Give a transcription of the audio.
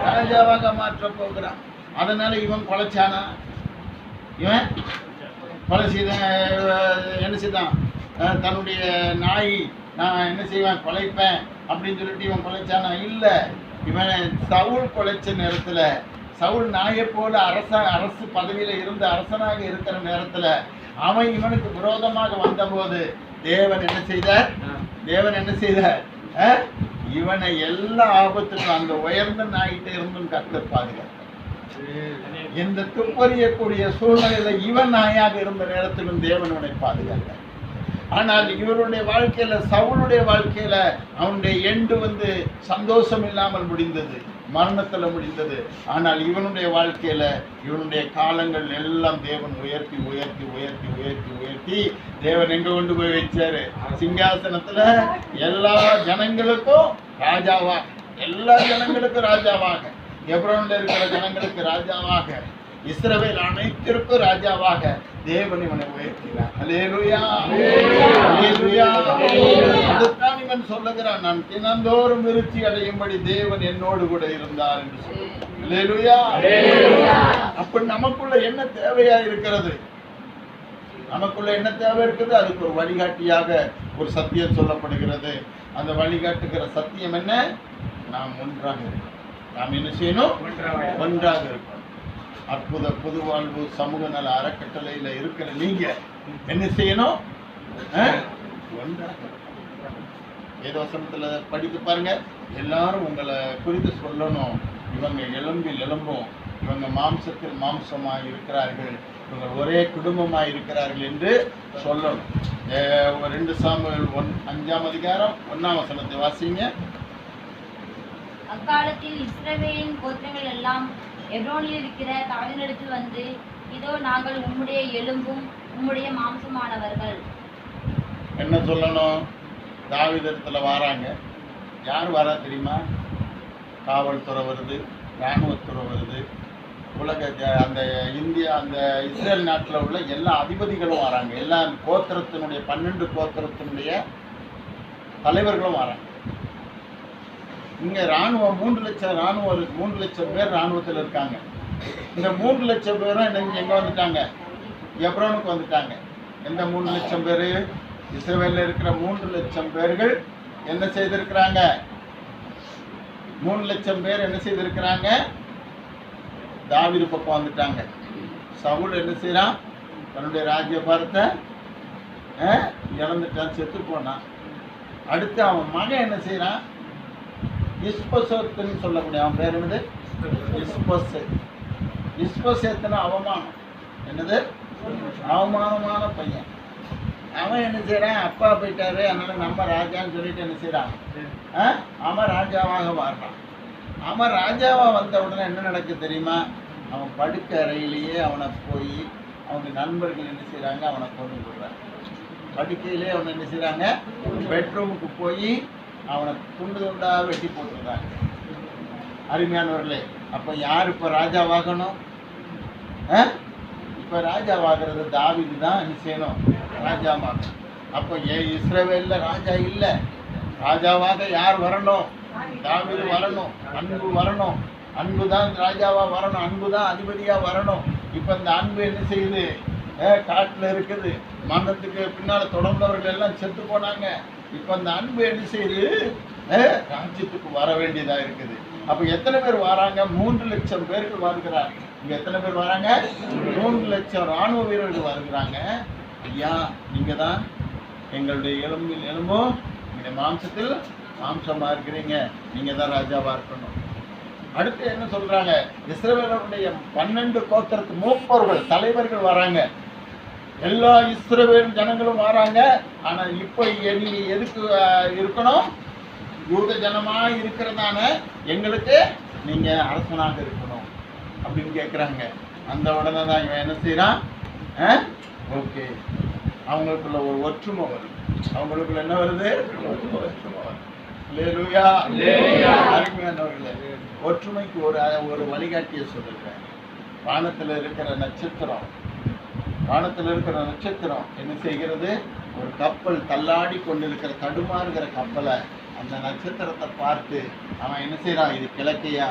ராஜாவாக மாற்ற போகிறான். அதனால இவன் கொலைச்சானா? இவன் கொலை செய்த என்ன செய்தான்? தன்னுடைய நாய் நான் என்ன செய்வேன், கொலைப்பேன் அப்படின்னு சொல்லிட்டு இவன் கொலைச்சானா? இல்லை. இவன் சவுல் கொலைச்ச நேரத்துல, சவுல் நாயை போல அரசு பதவியில இருந்து அரசனாக இருக்கிற நேரத்துல அவன் இவனுக்கு விரோதமாக வந்தபோது தேவன் என்ன செய்தார்? இவனை எல்லா ஆபத்துக்கும் அந்த உயர்ந்த நாயிட்ட இருந்தும் கர்த்தர் பாதுகாத்தார். எந்த துப்பறியக்கூடிய சூழ்நிலையில இவன் நாயாக இருந்த நேரத்திலும் தேவன் இவனை பாதுகாத்தார். ஆனால் இவருடைய வாழ்க்கையில, சவுளுடைய வாழ்க்கையில அவனுடைய எண்டு சந்தோஷம் இல்லாமல் முடிந்தது, மரணத்துல முடிந்தது. ஆனால் இவனுடைய வாழ்க்கையில இவனுடைய காலங்கள் எல்லாம் தேவன் உயர்த்தி உயர்த்தி உயர்த்தி உயர்த்தி உயர்த்தி தேவன் எங்க கொண்டு போய் வச்சாரு? சிங்காசனத்துல எல்லா ஜனங்களுக்கும் ராஜாவாக, எல்லா ஜனங்களுக்கும் ராஜாவாக, எப்ரோன்ல இருக்கிற ஜனங்களுக்கு ராஜாவாக, இஸ்ரவேல் அனைத்திற்கும் ராஜாவாக தேவன் இவனை உயர்த்தினார். அல்லேலூயா, அல்லேலூயா. அதுதான் இவன் சொல்லுகிறான், நான் தினந்தோறும் விருத்தி அடையும்படி தேவன் என்னோடு கூட இருந்தார் என்று சொல்லுகிறான். அல்லேலூயா. அப்ப நமக்குள்ள என்ன தேவையா இருக்கிறது? நமக்குள்ள என்ன தேவை இருக்குது? அதுக்கு ஒரு வழிகாட்டியாக ஒரு சத்தியம் சொல்லப்படுகிறது. அந்த வழிகாட்டுகிற சத்தியம் என்ன? நாம் ஒன்றாக இருக்கணும். நாம் என்ன செய்யணும்? ஒன்றாக இருக்கணும். அற்புத புது வாழ்வு சமூக நல அறக்கட்டளையில இருக்கிற நீங்க என்ன செய்யணும்? ஒன்றாக. வேதவசனத்துல படித்து பாருங்க. எல்லாரும் உங்களை குறித்து சொல்லணும், இவங்க எலும்பும், இவங்க மாம்சத்தில் மாம்சமாய் இருக்கிறார்கள், இவங்க ஒரே குடும்பமாய் இருக்கிறார்கள் என்று சொல்லணும். 2 சாமுவேல் 5ஆம் அதிகாரம் 1ஆம் வசனத்தை வாசிங்க. அக்காலத்தில் இஸ்ரவேலின் கோத்திரங்கள் எல்லாம் எப்ரோனில் இருக்கிற தாவீதினிடத்தில் வந்து, இதோ நாங்கள் உம்முடைய எலும்பும் உம்முடைய மாம்சமானவர்கள். என்ன சொல்லணும்? தாவீதிடத்துல வராங்க. யார் வரா தெரியுமா? காவல்துறை வருது, இராணுவத்துறை வருது, உலக அந்த இந்தியா அந்த இஸ்ரேல் நாட்டில் உள்ள எல்லா அதிபதிகளும் வராங்க. எல்லா கோத்திரத்தினுடைய 12 கோத்திரத்தினுடைய தலைவர்களும் வராங்க. இங்க ராணுவம் 3 லட்சம் ராணுவம் இருக்கு. 3 லட்சம் பேர் ராணுவத்தில் இருக்காங்க. இந்த 3 லட்சம் பேரும் எங்க வந்துட்டாங்க? எப்ரோனுக்கு வந்துட்டாங்க. எந்த 3 லட்சம் பேரு? இஸ்ரவேல்ல இருக்கிற 3 லட்சம் பேர்கள் என்ன செய்திருக்கிறாங்க? 3 லட்சம் பேர் என்ன செய்திருக்கிறாங்க? தாவீது பக்கம் வந்துட்டாங்க. சவுல் என்ன செய்யறான்? தன்னுடைய ராஜ்யபாரத்தை இழந்துட்டான், செத்து போனான். அடுத்து அவன் மகன் என்ன செய்யறான்? இஸ்போசேத்துன்னு சொல்லக்கூடிய, அவன் பேர் என்னது? இஸ்போசேத்துன்னு அவமானம். என்னது? அவமானமான பையன். அவன் என்ன செய்யறான்? அப்பா போயிட்டாரு, அதனால நம்ம ராஜான்னு சொல்லிட்டு என்ன செய்யறான்? அவன் ராஜாவாக வர்றான். அவன் ராஜாவா வந்த உடனே என்ன நடக்கு தெரியுமா? அவன் படுக்க அறையிலேயே அவனை போய் அவங்க நண்பர்கள் என்ன செய்யறாங்க? அவனை கொண்டு விடுறாங்க. படுக்கையிலே அவனை என்ன செய்யறாங்க? பெட்ரூமுக்கு போய் அவனை துண்டு துண்டா வெட்டி போட்டுருக்காங்க. அருமையானவர்களே, அப்ப யார் இப்ப ராஜாவாகணும்? இப்ப ராஜாவாகிறது தாவீது தான். என்ன செய்யணும்? ராஜாவாகணும். அப்ப இஸ்ரவேல்ல ராஜா இல்ல, ராஜாவாக யார் வரணும்? தாவீது வரணும். அன்பு வரணும். அன்பு தான் ராஜாவா வரணும். அன்பு தான் அதிபதியா வரணும். இப்ப இந்த அன்பு என்ன செய்யுது? காட்டுல இருக்குது. மரணத்துக்கு பின்னால தொடர்ந்தவர்கள் எல்லாம் செத்து போனாங்க. இப்ப அந்த அன்பு என்ன செய்யுது? ராஜ்யத்துக்கு வர வேண்டியதா இருக்குது. அப்ப எத்தனை பேர் வராங்க? 3 லட்சம் பேர்கள் வருகிறாங்க. இங்க எத்தனை பேர் வராங்க? 3 லட்சம் ராணுவ வீரர்கள் வருகிறாங்க. ஐயா, நீங்க தான் எங்களுடைய எலும்பில் எலும்பும் எங்களுடைய மாம்சத்தில் மாம்சமா இருக்கிறீங்க, நீங்க தான் ராஜாவா இருக்கணும். அடுத்து என்ன சொல்றாங்க? இஸ்ரவேலுடைய 12 கோத்திரத்து மூப்பர்கள் தலைவர்கள் வராங்க. எல்லா இஸ்ரவேல் ஜனங்களும் வராங்க. ஆனா இப்ப நீ எதுக்கு இருக்கணும்? யூத ஜனமா இருக்கிறதான எங்களுக்கு நீங்க அரசனாக இருக்கணும் அப்படின்னு கேட்குறாங்க. அந்த உடனே தான் இவன் என்ன செய்யறான்? ஓகே, அவங்களுக்குள்ள ஒரு ஒற்றுமை வருது. அவங்களுக்குள்ள என்ன வருது? ஒற்றுமை வருது. அல்லேலூயா. அருமையானவர்களே, ஒற்றுமைக்கு ஒரு வழிகாட்டியை சொல்லுறேன். வானத்தில் இருக்கிற நட்சத்திரம் என்ன செய்கிறது? ஒரு கப்பல் தள்ளாடி கொண்டிருக்கிற தடுமாறுகிற கப்பலை அந்த நட்சத்திரத்தை பார்த்து அவன் என்ன செய்யறான்? இது கிழக்கையா,